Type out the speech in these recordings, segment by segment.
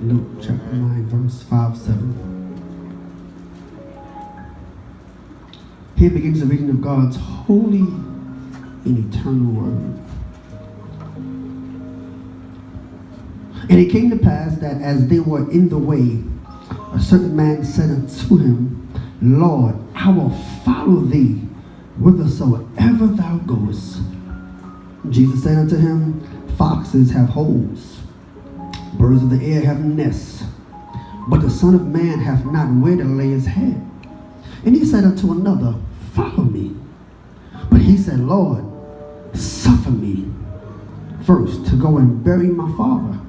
Luke chapter 9, verse 5-7. Here begins the reading of God's holy and eternal word. And it came to pass that as they were in the way, a certain man said unto him, Lord, I will follow thee whithersoever thou goest. Jesus said unto him, Foxes have holes, birds of the air have nests, but the Son of Man hath not where to lay his head. And he said unto another, Follow me. But he said, Lord, suffer me first to go and bury my father.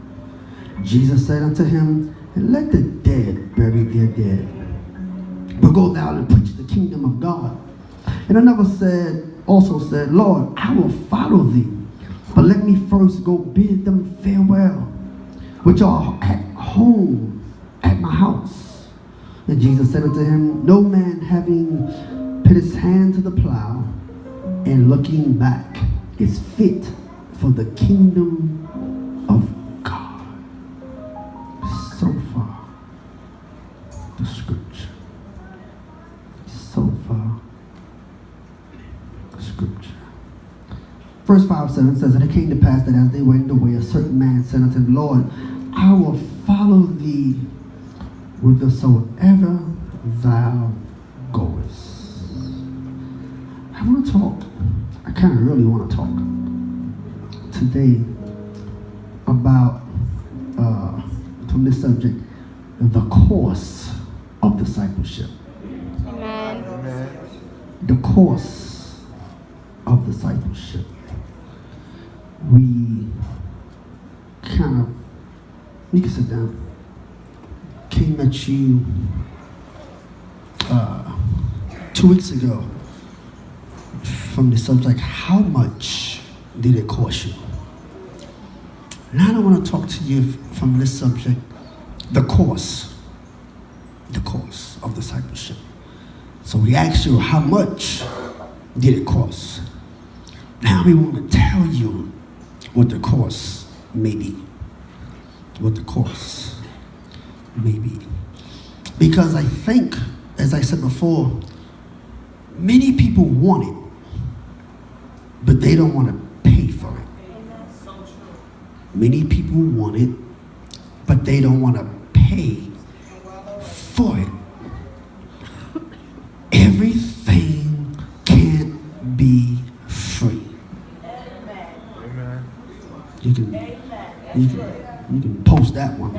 Jesus said unto him, Let the dead bury their dead, but go thou and preach the kingdom of God. And another also said, Lord, I will follow thee, but let me first go bid them farewell, which are at home at my house. And Jesus said unto him, No man having put his hand to the plow and looking back is fit for the kingdom of God. So far, the scripture. So far, the scripture. Verse 5-7 says, And it came to pass that as they were in the way, a certain man said unto him, Lord, I will follow thee whithersoever thou goest. I want to talk, I kind of really want to talk today about, from this subject, the course of discipleship. Amen. The course of discipleship. We kind of, you can sit down, came at you 2 weeks ago from the subject, how much did it cost you? Now I want to talk to you from this subject, the course of discipleship. So we asked you, how much did it cost? Now we want to tell you what the course may be. What the course may be. Because I think, as I said before, many people want it, but they don't want to pay for it. Many people want it, but they don't want to pay for it. Everything can't be free. You can post that one.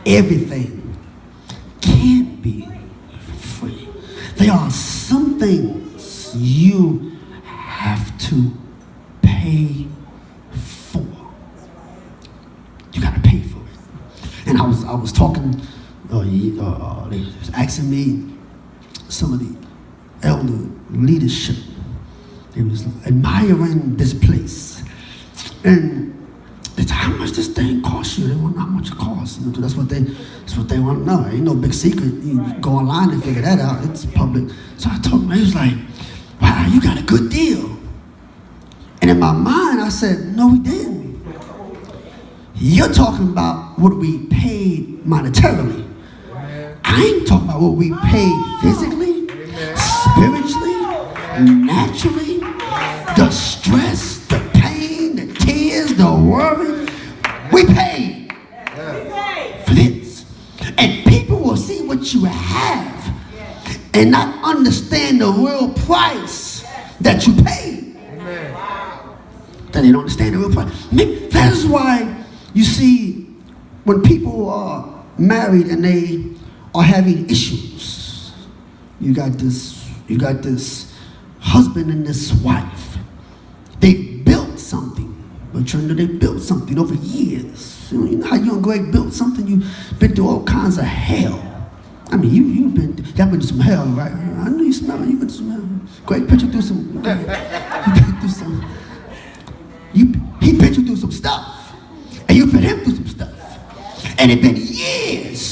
Everything can't be free. There are some things you have to pay for. You got to pay for it. And I was talking. They was asking me, some of the elder leadership. They was admiring this place, and they said, "How much this thing cost you?" They want to know how much it costs. You know, that's what they want to know. Ain't no big secret. You go online and figure that out. It's public. So I told him, he was like, "Wow, you got a good deal." And in my mind, I said, "No, we didn't. You're talking about what we paid monetarily. I ain't talking about what we paid physically, spiritually, naturally, the stress, the pain, the tears, the worry. We paid for this." And people will see what you have and not understand the real price that you paid. That they don't understand the real price. That is why you see when people are married and they are having issues. You got this husband and this wife. They built something. But they built something over years. You know how young Greg built something? You've been through all kinds of hell. I mean, y'all been through some hell, right? I know you smell it. You've been through some hell. Greg put you through some. He put you through some stuff, and you put him through some stuff, and it's been years.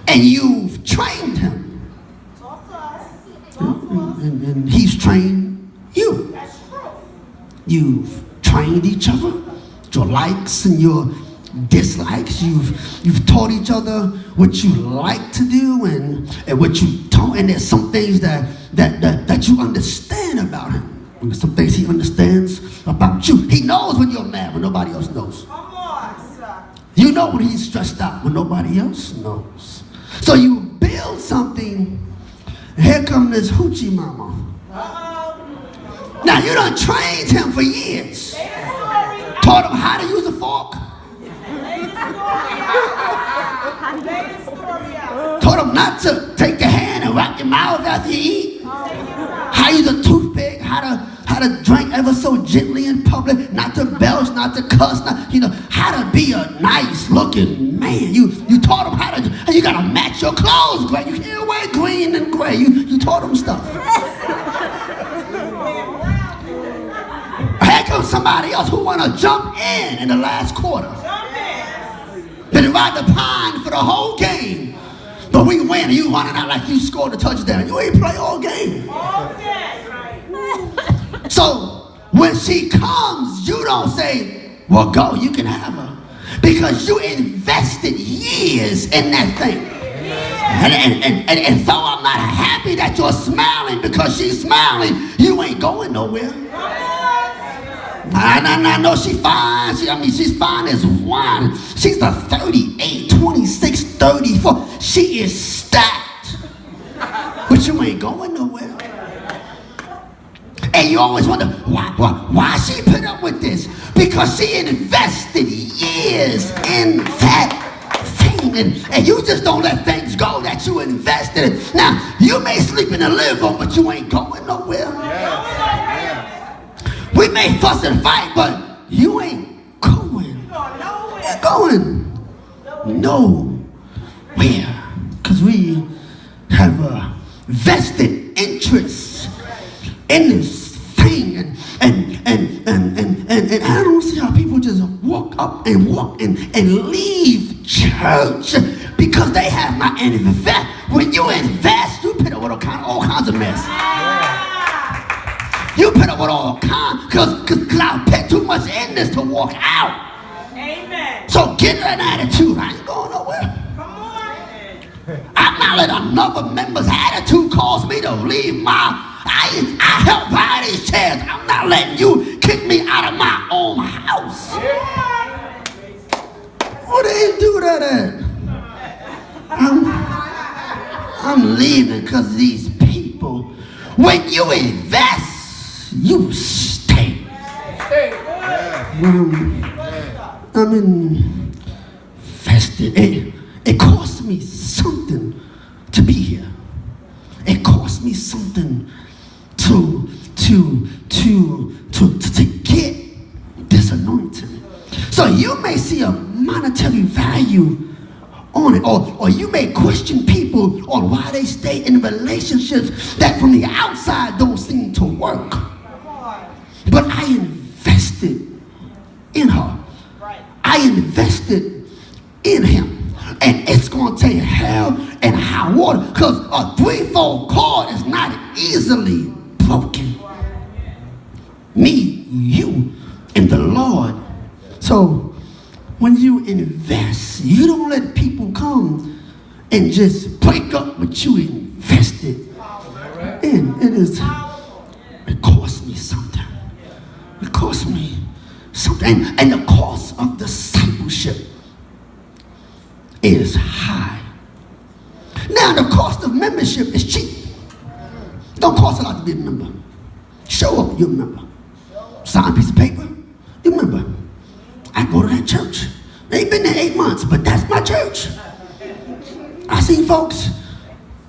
And you've trained him. And he's trained you. You've trained each other, your likes and your dislikes. You've taught each other what you like to do and what you don't. And there's some things that you understand about him. And some things he understands about you. He knows when you're mad when nobody else knows. Come on, sir. You know when he's stressed out when nobody else knows. So you build something, and here comes this hoochie mama. Uh-oh. Now you done trained him for years. Taught him how to use a fork. Taught him not to take your hand and wrap your mouth after you eat. How to use a toothpick, how to drink ever so gently in public, not to belch, not to cuss, how to be a nice looking man. You taught him how to, and you gotta match your clothes, gray. You can't wear green and gray. You taught him stuff. Here comes somebody else who wanna jump in the last quarter. Been ride the pine for the whole game. But we win and you running out like you scored a touchdown. You ain't play all game. So when she comes, you don't say, well, go, you can have her. Because you invested years in that thing. And so I'm not happy that you're smiling because she's smiling. You ain't going nowhere. No, she's fine. She's fine as wine. She's a 38, 26, 34. She is stacked. But you ain't going nowhere. And you always wonder, why she put up with this? Because she invested years in that thing. And you just don't let things go that you invested in. Now, you may sleep in the living room, but you ain't going nowhere. We may fuss and fight, but you ain't going. You're going nowhere. Because we have a vested interest in this thing. And I don't see how people just walk up and leave church because they have not invested. When you invest, you put up with all kinds of mess. You put up with all kinds, because I put too much in this to walk out. Amen. So get an attitude. I ain't going nowhere. Come on. I'm not letting another member's attitude cause me to leave I help buy these chairs. I'm not letting you kick me out of my own house. What do you do that at? I'm leaving because of these people. When you invest, you stay. I'm invested. It cost me something to be here. It cost me something to get this anointing. So you may see a monetary value on it, or you may question people on why they stay in relationships that from the outside don't seem to work. But I invested in her. I invested in him. And it's going to take hell and high water, because a threefold cord is not easily broken. Me, you, and the Lord. So when you invest, you don't let people come and just break up what you invested in. It cost me something. It cost me something. And the cost of discipleship is high. Now the cost of membership is cheap. Don't cost a lot to be a member. Show up, you're a member. Sign a piece of paper, you're a member. I go to that church. They ain't been there 8 months, but that's my church. I see folks,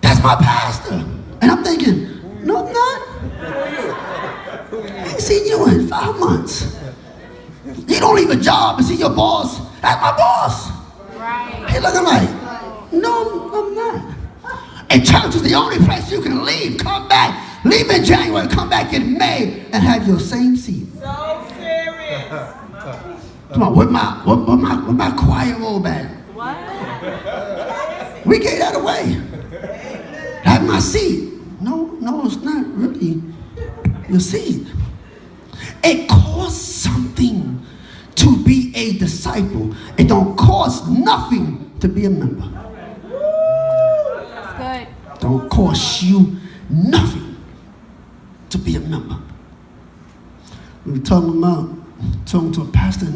that's my pastor. And I'm thinking, no, I'm not. I ain't seen you in 5 months. You don't leave a job and see your boss. That's my boss. Right. He looking like, no, I'm not. And church is the only place you can leave, come back, leave in January, come back in May, and have your same seat. So serious. Come on, with my choir roll band. What? We gave that away. Have my seat. No, it's not really your seat. It costs something to be a a disciple, it don't cost nothing to be a member. That's good. Don't cost you nothing to be a member. We were talking to a pastor,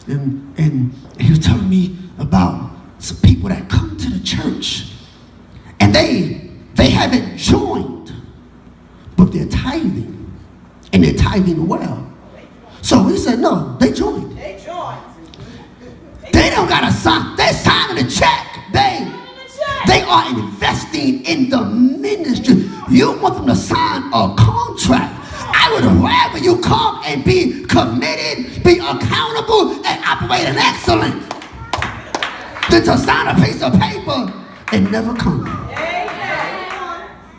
and he was telling me about some people that come to the church, and they haven't joined, but they're tithing, and they're tithing well. So he said, no, they joined. They joined. They don't got to sign. They're signing a check. They are investing in the ministry. You want them to sign a contract. I would rather you come and be committed, be accountable, and operate in excellence than to sign a piece of paper and never come.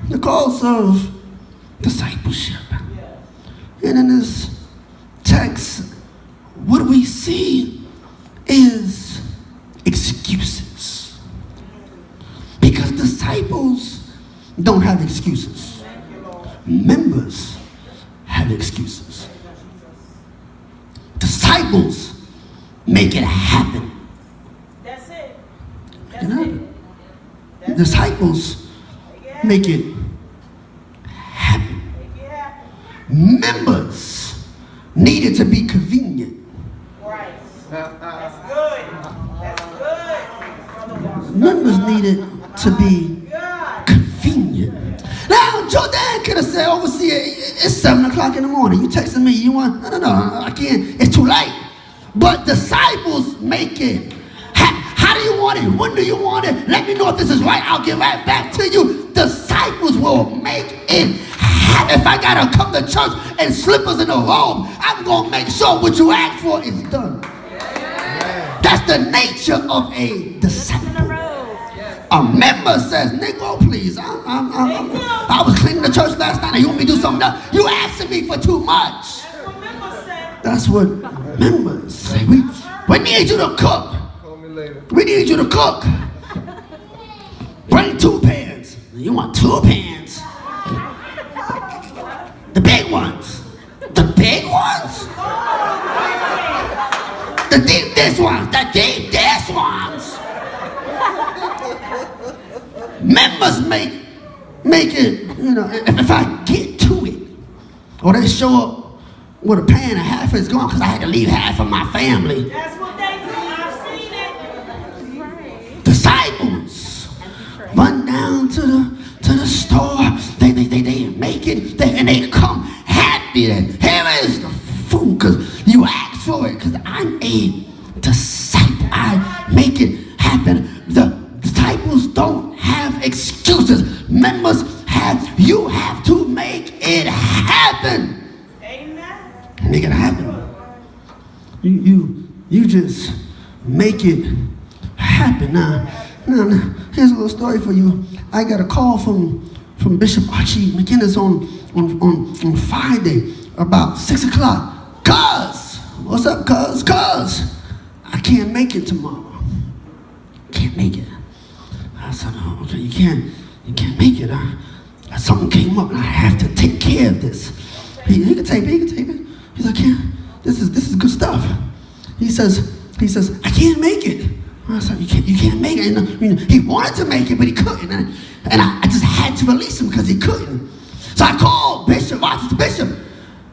The cost of discipleship. And in this text, what we see is excuses. Because disciples don't have excuses. Members have excuses. Disciples make it happen. That's it. You know? Disciples make it happen. Members need it to be convenient. Right. That's good. That's good. Members need it to be convenient. Now, Jordan could have said, overseer, it's 7 o'clock in the morning. You texting me, you want, no, I can't, it's too late. But disciples make it. How do you want it? When do you want it? Let me know if this is right. I'll get right back to you. Disciples will make it happen. If I got to come to church and slippers in a robe, I'm going to make sure what you ask for is done. That's the nature of a disciple. A member says, Negro, please, I was cleaning the church last night and you want me to do something else. You asking me for too much. That's what members say. We need you to cook. We need you to cook. Bring 2 pans. You want 2 pans? The big ones. The big ones? The deep dish ones. The deep dish ones. Members make it, you know, if I get to it, or they show up with a pan and half is gone because I had to leave half of my family. That's what they do. I've seen it. Right. Disciples run down to the store. They make it, and they come happy that here is the food because you asked for it. Because I'm a disciple. I make it happen. The disciples don't have excuses. Members have. You have to make it happen. Amen. Make it happen. You just make it happen. Now, here's a little story for you. I got a call from Bishop Jermaine McInnis on Friday about 6 o'clock. Cuz, what's up, cuz? I can't make it tomorrow. Can't make it. I said, oh, okay, you can't make it. Something came up and I have to take care of this. He can tape it. He's like, yeah, this is good stuff. He says, I can't make it. I said, you can't make it. And, he wanted to make it, but he couldn't. And I just had to release him because he couldn't. So I called Bishop. I said, Bishop,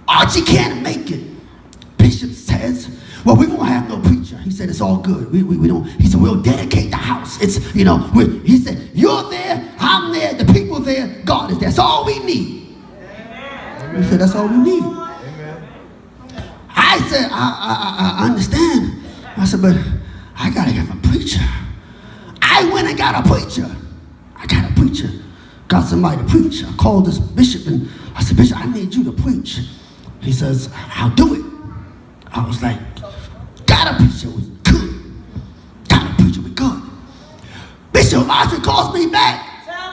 Archie can't make it. Bishop says, well, we won't have no preacher. He said, it's all good. We don't. He said, we'll dedicate the house. It's, he said, you're there, I'm there, the people there, God is there. That's all we need. Amen. He said, that's all we need. Amen. I said, I understand. I said, but I got to have a preacher. I went and got a preacher. Got somebody to preach. I called this bishop and I said, Bishop, I need you to preach. He says, I'll do it. I was like, got a preacher, we good. Bishop Arthur calls me back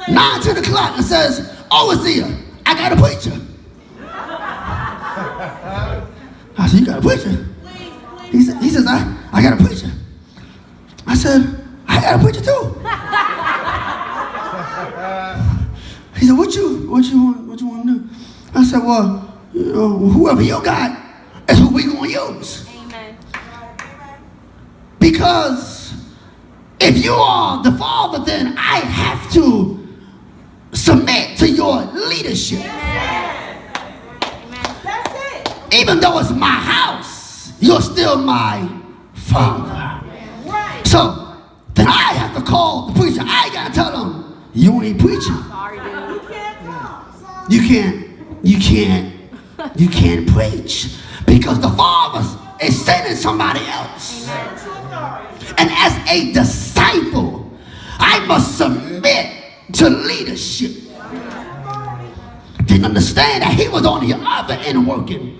9, 10 o'clock and says, overseer, I got a preacher. I said, you got a preacher? He says, I got a preacher. I said, I got a preacher too. He said, what you want to do? I said, well, whoever you got is who we gonna use. Amen. Because if you are the father, then I have to submit to your leadership. That's it. Even though it's my house, you're still my father. Right. So then I have to call the preacher. I gotta tell him, you ain't preaching. You can't come. You can't preach. Because the father is sending somebody else. And as a disciple, I must submit to leadership. Didn't understand that he was on the other end working.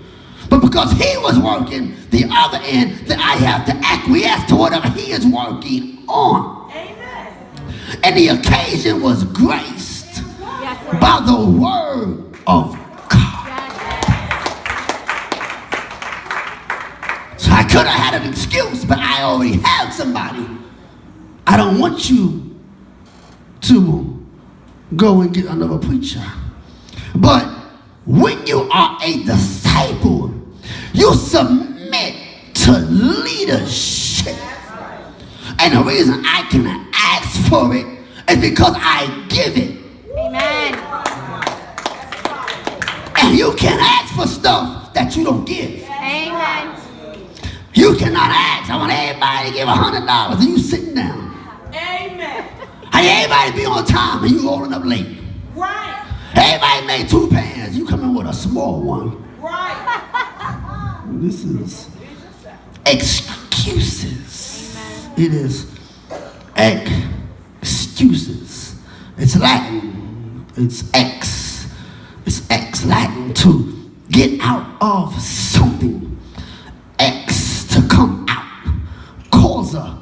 But because he was working the other end, that I have to acquiesce to whatever he is working on. Amen. And the occasion was graced by the word of God. So I could have had an excuse, but I already have somebody. I don't want you to go and get another preacher. But when you are a disciple, you submit to leadership. And the reason I can ask for it is because I give it. Amen. And you can't ask for stuff that you don't give. Amen. You cannot ask. I want everybody to give $100 and you sitting down. Amen. Hey, everybody be on time and you rolling up late. Right. Everybody made 2 pans. You come in with a small one. Right. This is excuses. It is excuses. It's Latin. It's ex. It's ex Latin to get out of something. Ex to come out. Causa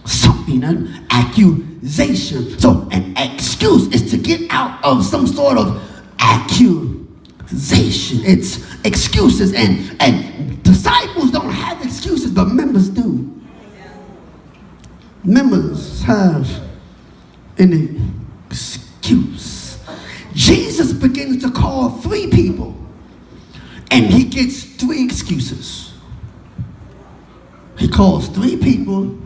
something, an accusation. So an excuse is to get out of some sort of accusation. It's excuses, and disciples don't have excuses, but members do. Members have an excuse. Jesus begins to call 3 people, and he gets 3 excuses. He calls 3 people,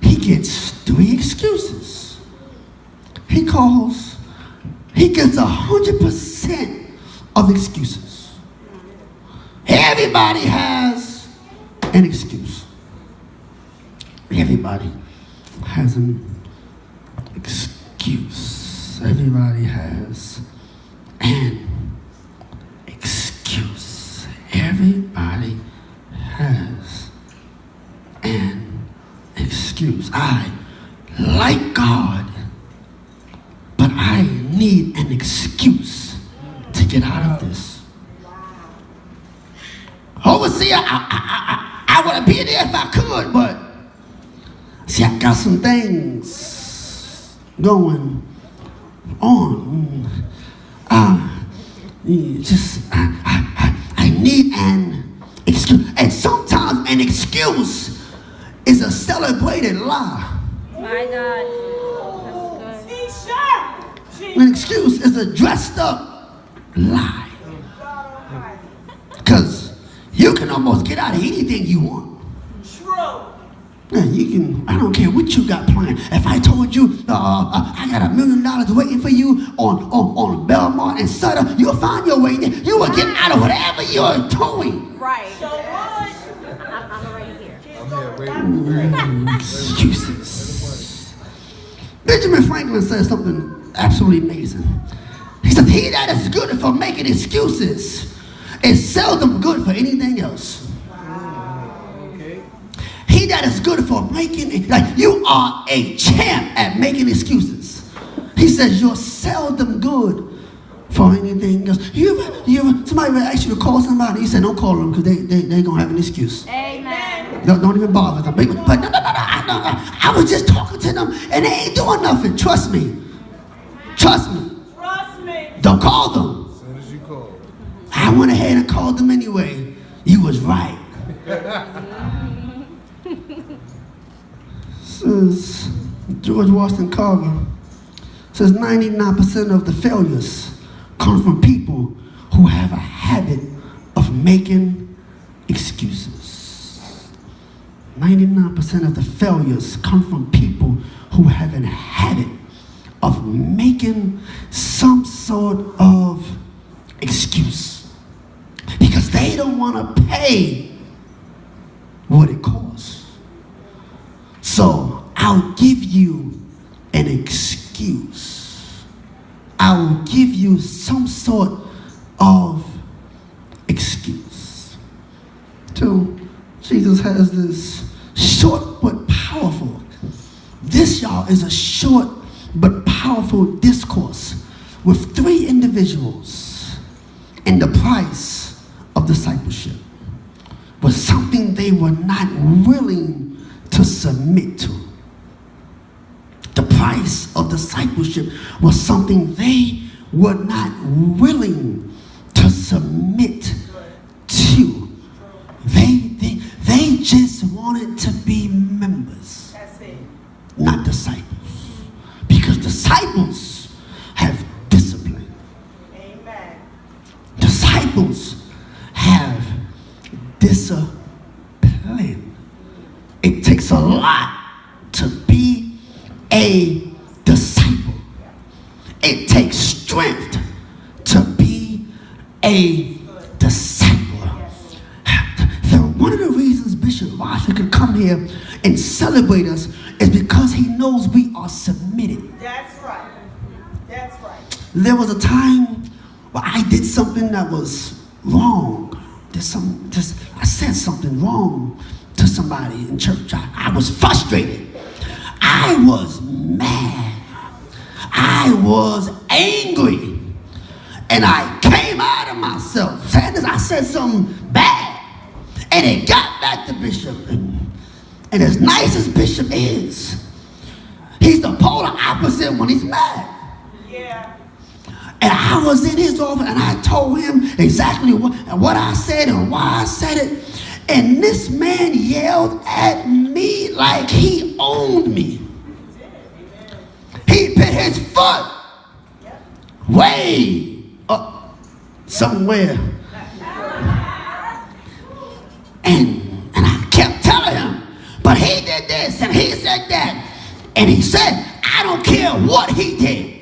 he gets 3 excuses. He gets 100% of excuses. Everybody has an excuse. Everybody has an excuse. Everybody has an excuse. Everybody has an excuse. I like God, but I need an excuse to get out of this. Overseer, I would be there if I could, but see, I got some things going on. I need an excuse. And sometimes an excuse is a celebrated lie. My God. That's good. T-shirt. An excuse is a dressed up lie. Because you can almost get out of anything you want. True. Yeah, you can, I don't care what you got planned. If I told you I got $1 million waiting for you on Belmont and Sutter, you'll find your way there. You will get out of whatever you're doing. Right. So what? I'm already here. Excuses. Benjamin Franklin says something absolutely amazing. He said, he that is good for making excuses is seldom good for anything else. He that is good for making, like you are a champ at making excuses. He says you're seldom good for anything else. Somebody will ask you to call somebody. You say don't call them because they gonna have an excuse. Amen. Don't even bother them. But no. I was just talking to them and they ain't doing nothing. Trust me. Trust me. Don't call them. As soon as you call. I went ahead and called them anyway. You was right. Says George Washington Carver says 99% of the failures come from people who have a habit of making excuses. 99% of the failures come from people who have a habit of making some sort of excuse because they don't want to pay what it costs. So I'll give you an excuse. I'll give you some sort of excuse. So Jesus has this short but powerful. This, y'all, is a short but powerful discourse with three individuals, and the price of discipleship was something they were not willing to submit to. The price of discipleship was something they were not willing to submit to. They just wanted to be members, not disciples. Because disciples have discipline. Amen. Disciples have discipline. It takes a lot to be a disciple. It takes strength to be a disciple. One of the reasons Bishop Roger could come here and celebrate us is because he knows we are submitted. That's right. That's right. There was a time where I did something that was wrong. I said something wrong to somebody in church. I was frustrated. I was mad. I was angry. And I came out of myself. I said something bad. And it got back to Bishop. And as nice as Bishop is, he's the polar opposite when he's mad. Yeah. And I was in his office and I told him exactly what I said and why I said it. And this man yelled at me like he owned me. He put his foot way up somewhere. And I kept telling him, but he did this and he said that. And he said, I don't care what he did.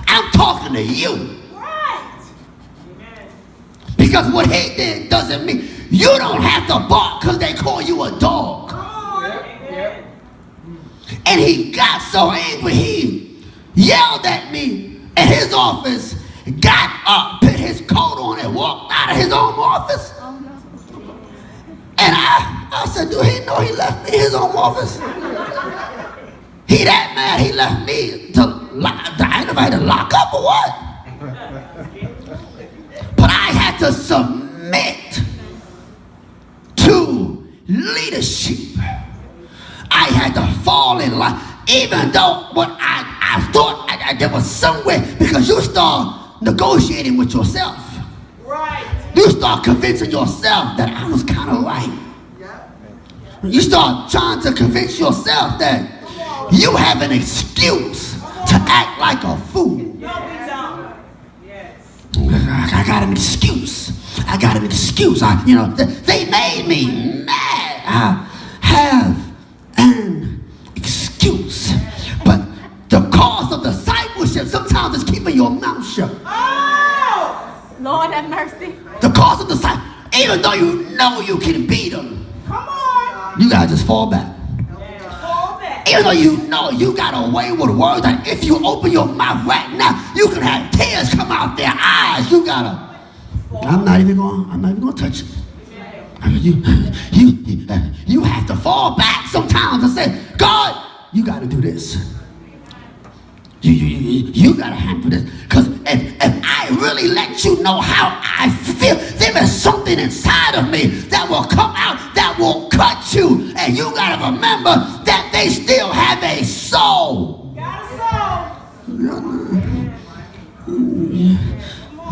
I'm talking to you. Right. Because what he did doesn't mean you don't have to bark because they call you a dog. Amen. And he got so angry, he yelled at me in his office, got up, put his coat on and walked out of his own office. And I said, do he know he left me in his own office? He that mad, he left me I never had to lock up or what? But I had to submit to leadership. I had to fall in line, even though what I thought there was somewhere, because you start negotiating with yourself. Right. You start convincing yourself that I was kind of right. You start trying to convince yourself that you have an excuse to act like a fool. No, we don't. Yes. I got an excuse. I got an excuse. They made me mad. I have an excuse. But the cost of discipleship sometimes is keeping your mouth shut. Oh! Lord have mercy. The cost of discipleship, even though you know you can beat them, Come on. you gotta just fall back. Fall back. Even though you know you got away with words that if you open your mouth right now, you can have tears come out their eyes. You gotta. I'm not even gonna touch it. You have to fall back sometimes and say, God, you gotta do this. You gotta handle this. Because if I really let you know how I feel, there is something inside of me that will come out, that will cut you. And you gotta remember that they still have a soul. Got a soul.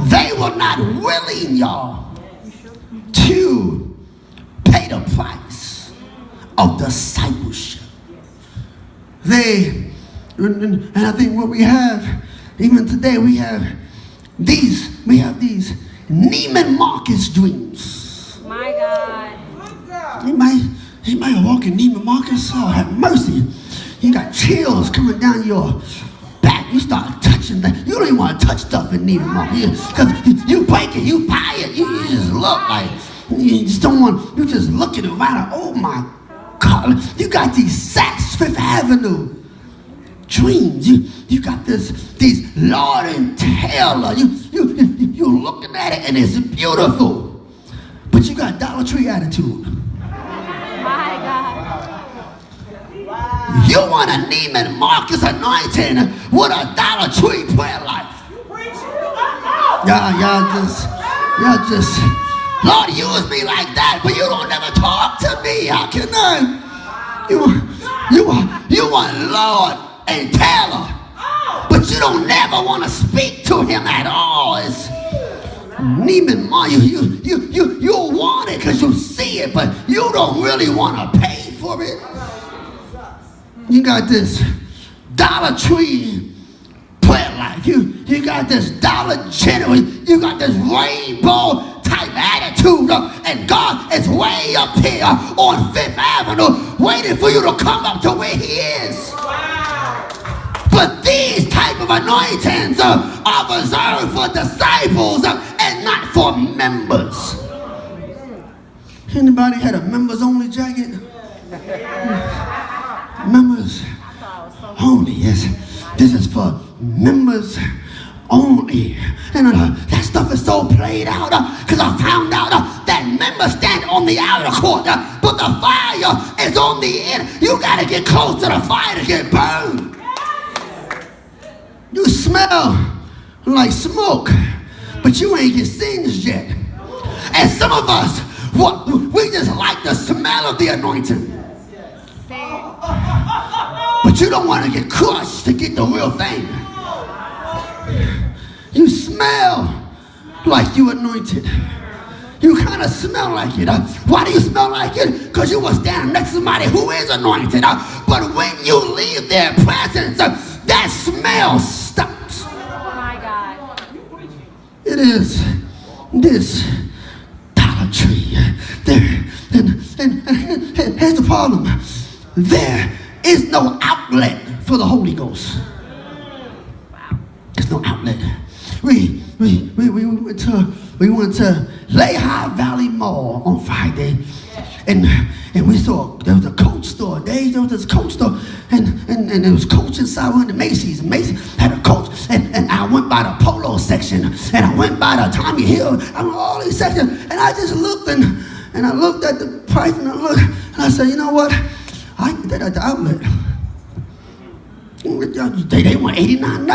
They were not willing, y'all, to pay the price of discipleship. And I think what we have, even today, we have these Neiman Marcus dreams. My God. You might Anybody walking Neiman Marcus? Oh, have mercy. You got chills coming down your back. You start touching that. You don't even want to touch stuff in Neiman Marcus. Because you break it, you buy it. You just look like, you just don't want, you just looking around. Oh my God. You got these Saks Fifth Avenue dreams. You got these Lord and Taylor. You're looking at it and it's beautiful. But you got Dollar Tree attitude. My God. You want a Neiman Marcus anointing with a Dollar Tree prayer life. Y'all just, Lord, use me like that, but you don't never talk to me. How can I? You want Lord and Taylor, but you don't never want to speak to him at all. It's Neiman Marcus. You want it because you see it, but you don't really want to pay for it. You got this Dollar Tree prayer life. You got this Dollar General. You got this rainbow type attitude, and God is way up here on Fifth Avenue waiting for you to come up to where he is. But these type of anointings are reserved for disciples and not for members. Anybody had a members only jacket? Members only, yes. This is for members only. And that stuff is so played out because I found out that members stand on the outer court, but the fire is on the inner. You got to get close to the fire to get burned. You smell like smoke, but you ain't get singed yet. And some of us, we just like the smell of the anointing. But you don't want to get crushed to get the real thing. You smell like you anointed. You kind of smell like it. Why do you smell like it? Because you were standing next to somebody who is anointed. But when you leave their presence, that smell stops. My God. It is this Dollar Tree. And here's the problem. There is no outlet for the Holy Ghost. There's no outlet. We went to Lehigh Valley Mall on Friday, and we saw there was a Coach store. There was this Coach store, and there was Coach inside one of the Macy's. Macy's had a Coach, and I went by the Polo section, and I went by the Tommy Hill. I went all these sections, and I just looked and I looked at the price, and I said, you know what? I can get that at the outlet. They want $89.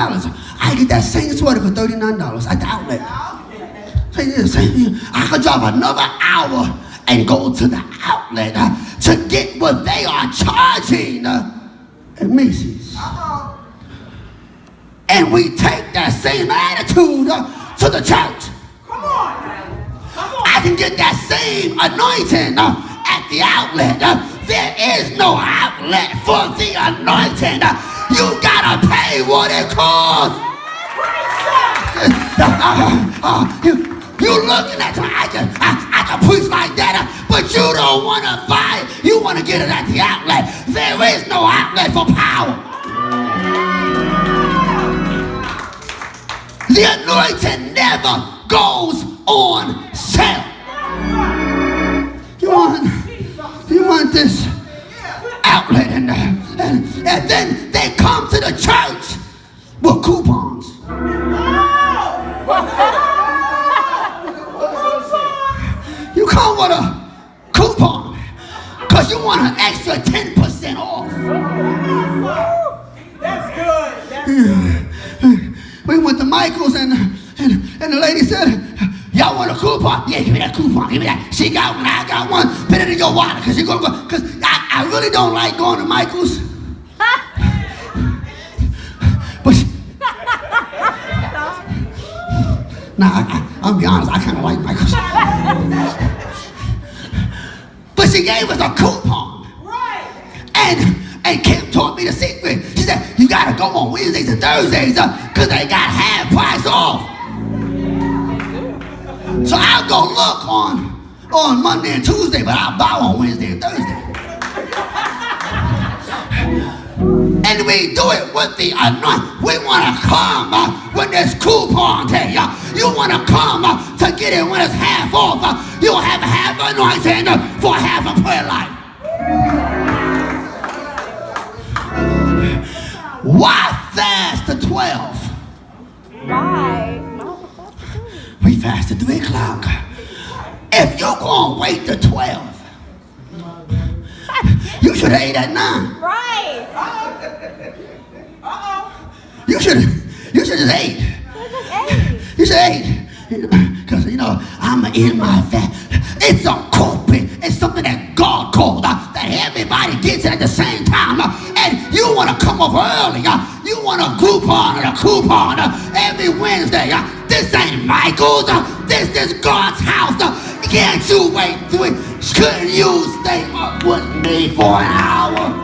I get that same sweater for $39 at the outlet. I could drive another hour and go to the outlet to get what they are charging at Macy's. And we take that same attitude to the church. I can get that same anointing at the outlet. There is no outlet for the anointing. You gotta pay what it costs. You looking at me, I can preach like that, but you don't want to buy it. You want to get it at the outlet. There is no outlet for power. The anointing never goes on sale. You want this outlet, and then they come to the church with coupons. You come with a coupon because you want an extra 10% off. That's good. That's good. We went to Michael's, and the lady said, y'all want a coupon? Yeah, give me that coupon. Give me that. She got one, I got one. Put it in your wallet because you're going to go. Because I really don't like going to Michael's. But I'll be honest, I kind of like Michael's. But she gave us a coupon. Right. And Kim taught me the secret. She said, you got to go on Wednesdays and Thursdays because they got half price off. So I'll go look on Monday and Tuesday, but I'll buy on Wednesday and Thursday. And we do it with the anointing. We want to come when there's coupon day. You want to come to get it when it's half off. You'll have half anointing for half a prayer life. Why fast to 12? Why? We fast at 3 o'clock. If you're going to wait to 12, you should have ate at 9. Right. You should just ate. You should ate. Because, I'm in my fast. It's a corporate. It's something that God called that everybody gets it at the same time. And you want to come over early. You want a coupon every Wednesday. This ain't Michael's. This is God's house. Can't you wait 3? Couldn't you stay up with me for an hour?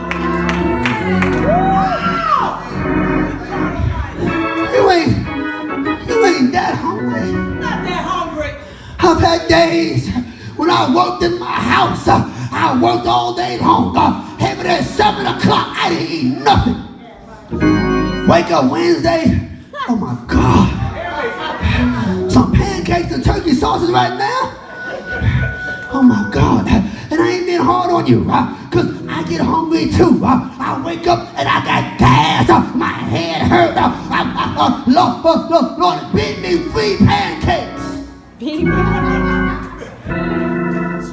You ain't that hungry. Not that hungry. I've had days when I worked in my house. I worked all day long. Having at 7 o'clock, I didn't eat nothing. Wake up Wednesday. Oh my God. Some pancakes and turkey sausage right now. Oh my God. And I ain't been hard on you, because I get hungry too. I wake up and I got gas. My head hurt. Lord, beat me 3 pancakes.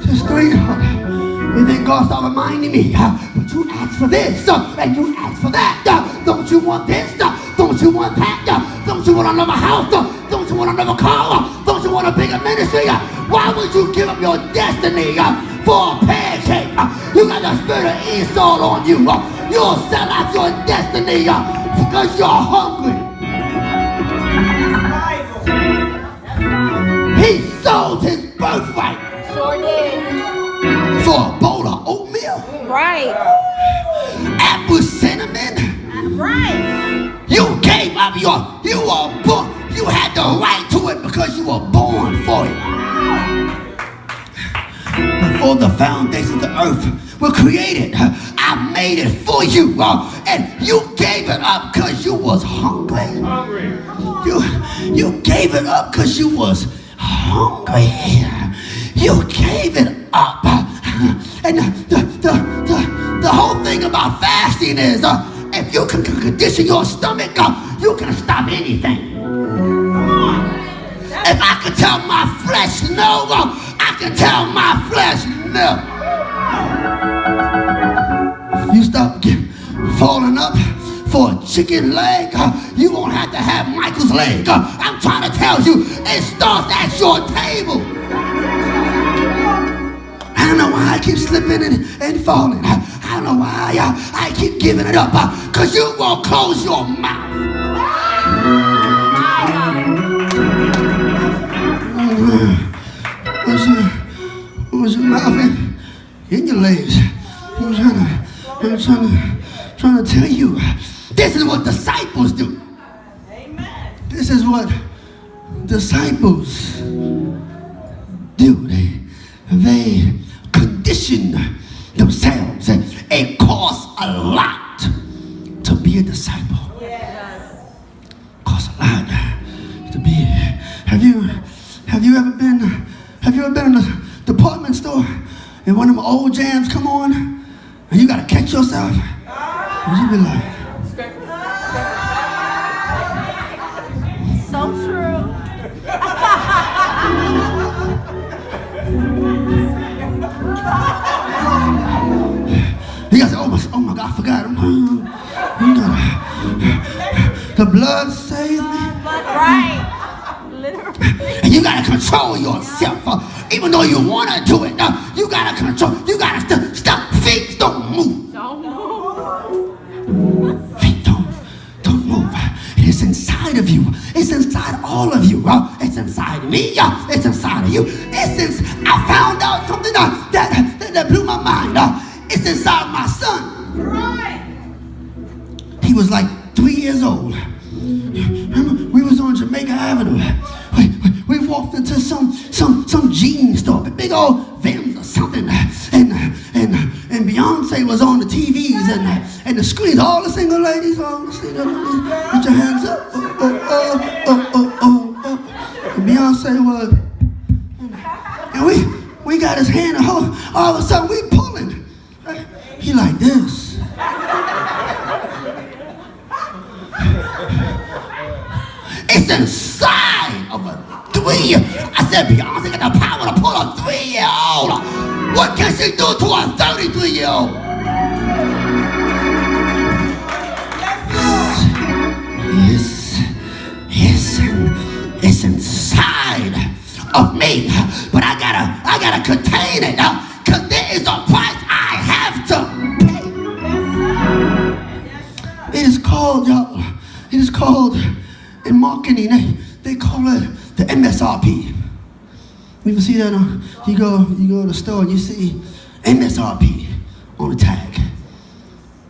Just 3. And then God started reminding me, but you asked for this, and you asked for that. Don't you want this? Don't you want that? Don't you want another house? Don't you want another car? Don't you want a bigger ministry? Why would you give up your destiny for a pancake? You got the spirit of Esau on you. You'll sell out your destiny because you're hungry. He sold his birthright. Sure did. For a bowl of oatmeal. Right. Apple cinnamon. Right. You gave up you were born. You had the right to it because you were born for it. Before the foundations of the earth were created, I made it for you. And you gave it up because you was hungry. You gave it up because you was hungry. You gave it up. And the whole thing about fasting is if you can condition your stomach, you can stop anything. If I can tell my flesh no, I can tell my flesh no. If you stop falling up for a chicken leg, you won't have to have Michael's leg. I'm trying to tell you, it starts at your table. I don't know why I keep slipping and falling. I don't know why I keep giving it up. Because you won't close your mouth. What's your mouth in your legs? I'm trying to tell you. This is what disciples do. Amen. This is what disciples do. They condition themselves. It costs a lot to be a disciple. Yes. Costs a lot to be. Have you ever been in a department store and one of them old jams come on and you gotta catch yourself? And you be like, So true. you gotta say, oh my God, I forgot. The blood saved me. Right. Literally. And you gotta control yourself. Even though you wanna do it, you gotta control. You gotta stop. Feet don't move. Don't move. Feet don't move. It's inside of you. It's inside all of you. It's inside me. It's inside of you. I found out something that blew my mind. It's inside my son. Right. He was like 3 years old. Remember, we was on Jamaica Avenue. We walked into some jean store, big old Vans or something, and and Beyonce was on the TVs and the screens, all the single ladies, all the single ladies, put your hands up, and Beyonce was, and we got his hand, and all of a sudden we pulling. He like this. It's inside of a 3-year. I said, Beyonce got the power to pull a 3-year-old. What can she do to a 33-year-old? It's inside of me, but I gotta contain it, cause there is a price I have to pay. It is called, y'all. It is called in marketing. They call it the MSRP. You ever see that? You go to the store and you see MSRP on the tag.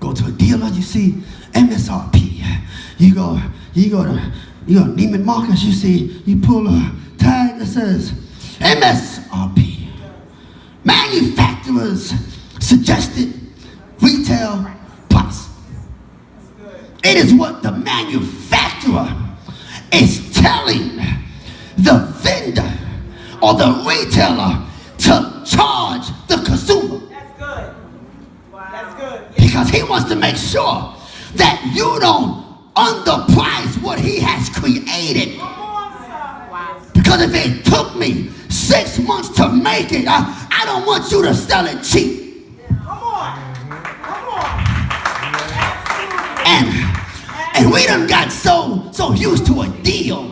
Go to a dealer, you see MSRP. You go to Neiman Marcus, you pull a tag that says MSRP. Manufacturer's suggested retail price. It is what the manufacturer is telling the vendor or the retailer to charge the consumer. That's good. Wow. That's good. Yes. Because he wants to make sure that you don't underprice what he has created. Come on, sir. Wow. Because if it took me 6 months to make it, I don't want you to sell it cheap. Come on. Come on. And we done got so used to a deal.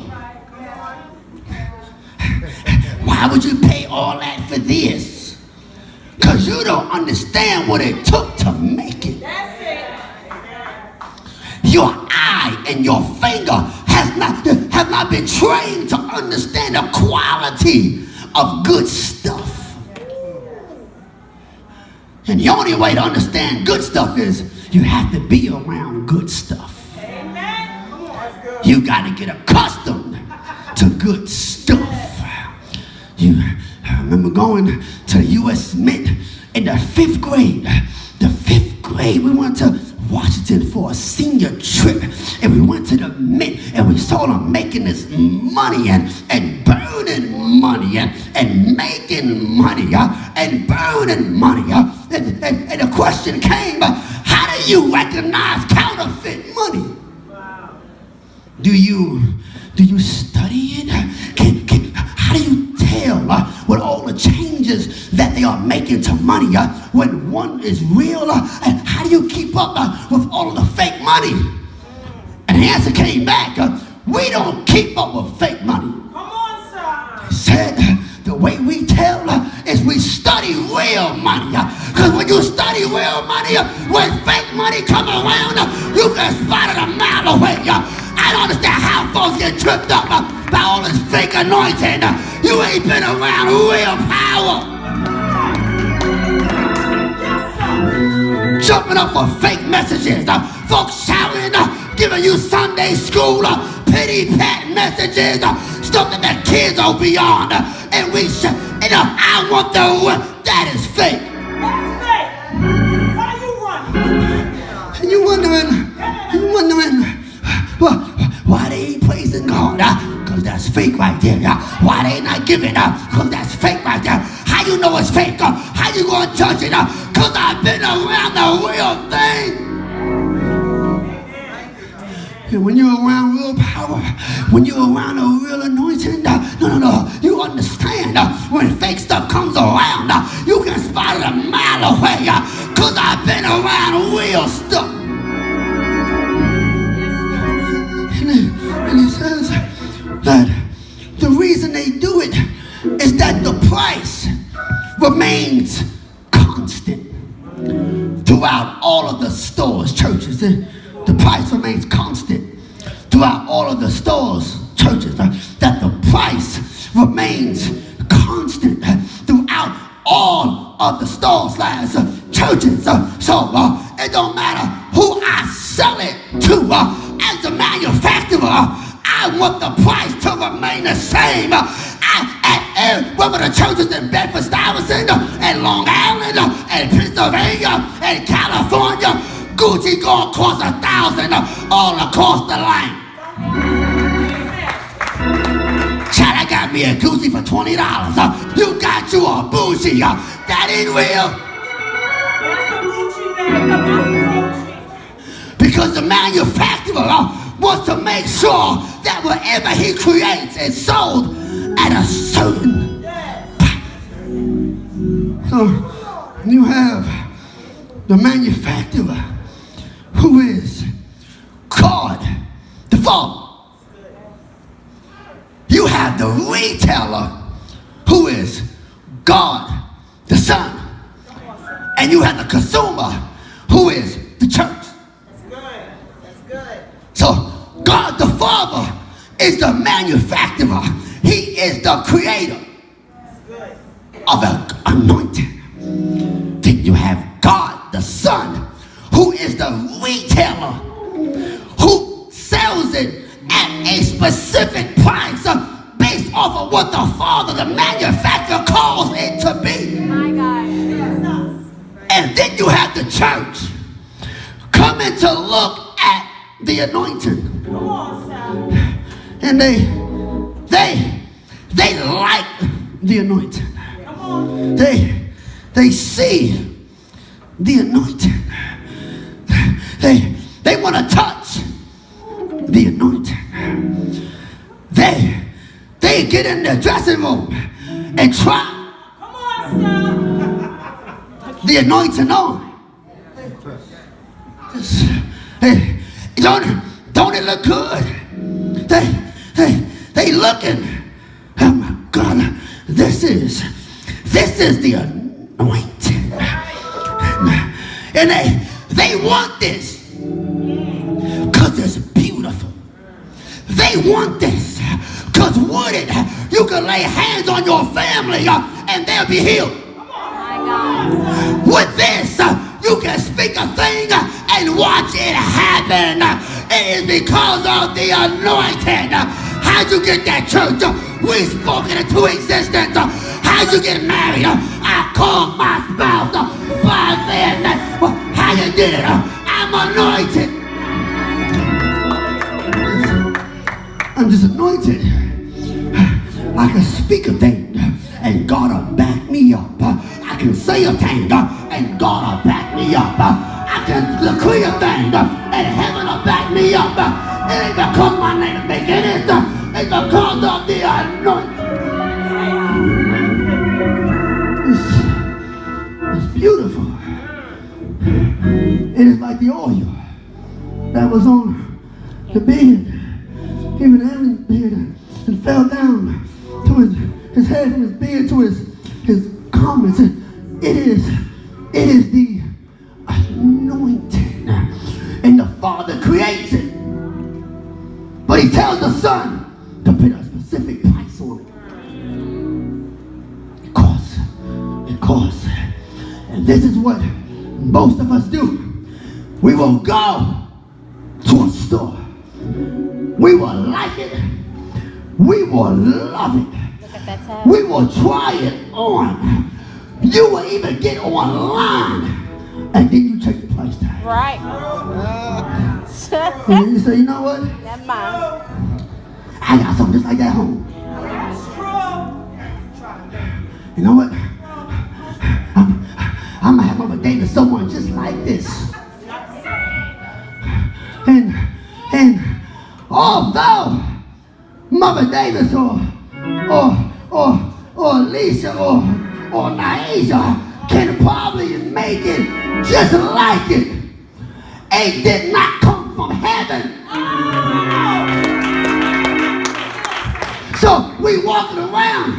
Why would you pay all that for this? Because you don't understand what it took to make it. That's it. Your eye and your finger have not been trained to understand the quality of good stuff. And the only way to understand good stuff is you have to be around good stuff. Amen. Come on. That's good. You got to get accustomed to good stuff. I remember going to the U.S. Mint in the 5th grade. The 5th grade, we went to Washington for a senior trip, and we went to the Mint, and we saw them making this money and burning money and making money and burning money. And the question came, how do you recognize counterfeit money? Wow. Do you study it? How do you tell with all the changes that they are making to money when one is real? And how do you keep up with all of the fake money? And the answer came back, we don't keep up with fake money. Come on, sir. He said, the way we tell is we study real money. Because when you study real money, when fake money come around, you can spot it a mile away. I don't understand how folks get tripped up by all this fake anointing. You ain't been around real power. Yes, sir. Jumping up for fake messages. Folks shouting, giving you Sunday school, pity pat messages, stuff that the kids are beyond. And we say, I want the one that is fake. That's fake. Why you running? And you wondering, why they ain't praising God? Because that's fake right there. Why they not giving up? Because that's fake right there. How you know it's fake? How you gonna judge it? Because I've been around the real thing. And when you're around real power, when you're around a real anointing, no, you understand when fake stuff comes around, you can spot it a mile away, because I've been around real stuff. And it says that the reason they do it is that the price remains constant throughout all of the stores, churches. The price remains constant throughout all of the stores, churches. That the price remains constant throughout all of the stores, churches. So it don't matter who I sell it to. As a manufacturer, I want the price to remain the same. Whether the churches in Bedford-Stuyvesant and Long Island and Pennsylvania and California. Gucci gonna cost $1,000 all across the line. Child, I got me a Gucci for $20. You got you a bougie. That ain't real. Because the manufacturer wants to make sure that whatever he creates is sold at a certain price. So you have the manufacturer who is God the Father. You have the retailer who is God the Son. And you have the consumer who is the church. That's good. So God the Father is the manufacturer. He is the creator of an anointing. Then you have God the Son, who is the retailer, who sells it at a specific price based off of what the Father, the manufacturer, calls it to be. My God. And then you have the church coming to look at the anointing. Come on, Sal. And they like the anointing. Come on. They see the anointing. They want to touch the anointing. They get in their dressing room and try Come on, Sal. the anointing on. Hey, don't it look good? They looking. Oh my God, this is the anointing. And they want this because it's beautiful. They want this because with it, you can lay hands on your family and they'll be healed. My God. With this, you can speak a thing and watch it happen. It is because of the anointing. How'd you get that church? We spoke it into existence. How'd you get married? I called my spouse. But then, how you did it? I'm anointed. I'm just anointed. I can speak a thing and God will back me up. I can say a thing and God will back me up. I can decree a thing and heaven will back me up. It ain't because my name is McInnis. It's because of the anointing. It's beautiful. It is like the oil that was on the bed. Even Aaron's beard and fell down to his head from his beard to his garments. It is the anointing. And the Father creates it. But he tells the Son to put a specific price on it. It costs. And this is what most of us do. We will go to a store. We will like it. We will love it. Look at that tab. We will try it on. You will even get online and then you check the price tag. Right. And you say, you know what? That's mine. I got something just like that at home. That's true. You know what? I'm gonna have Mother David someone just like this. And although Mother Davis or Alicia or Naisha can probably make it just like it, it did not come from heaven. So we walking around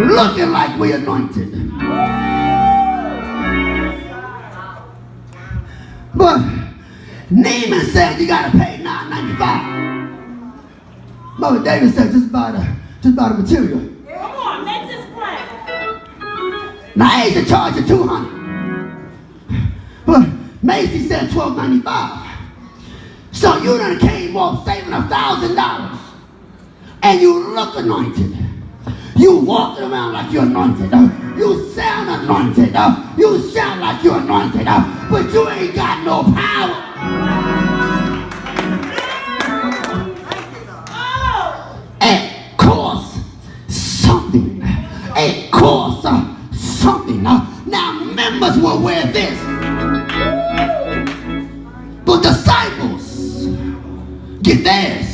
looking like we anointed. But Naaman said you gotta pay $9.95. Mother David said just buy the material. Come on, make this plain. Now Asia charged you $200. But Macy said $12.95. So you done came off saving $1,000. And you look anointed. You walking around like you're anointed. You sound anointed. You sound like you're anointed. But you ain't got no power. It costs something. It costs something. Now members will wear this. The disciples get theirs.